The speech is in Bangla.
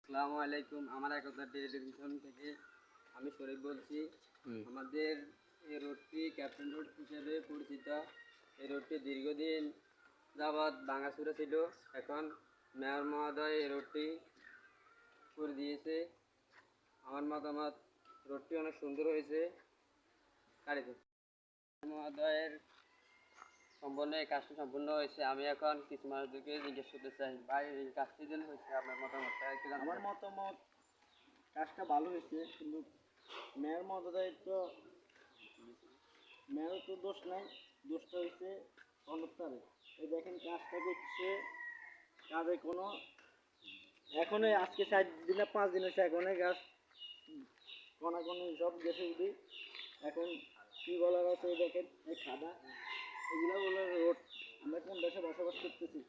আসসালামু আলাইকুম। আমার একতা টেলিভিশন থেকে আমি শরীফ বলছি। আমাদের এই রোডটি ক্যাপ্টেন রোড হিসেবে পরিচিত। এই রোডটি দীর্ঘদিন যাবৎ ভাঙাচোরা ছিল। এখন মেয়র মহোদয় এই রোডটি করে দিয়েছে। আমার মতামত, রোডটি অনেক সুন্দর হয়েছে। গাড়িতে মহোদয়ের সম্পূর্ণ এই কাজটি সম্পূর্ণ হয়েছে। আমি এখন কিছু মানুষদেরকে জিজ্ঞেস করতে চাই, ভাই এই কাজটি যেন হয়েছে, আপনার মতামতটা একটু জানতে আমার চাই। মতামত, কাজটা ভালো হয়েছে, কিন্তু মেয়র মহোদয়ের তো মেয়রের তো দোষ নাই, দোষটা হয়েছে কন্ডাক্টরের। এই দেখেন কাজটা করছে, কাজে কোনো এখনই আজকে 4 দিন না 5 দিন হয়েছে, এখনই গাছ কোনাকুনি সব গেছে উঠি। এখন কী বলার আছে, এই দেখেন এই খাদা, এগুলো বলার রোড। আমরা কোন দেশে বসবাস করতেছি?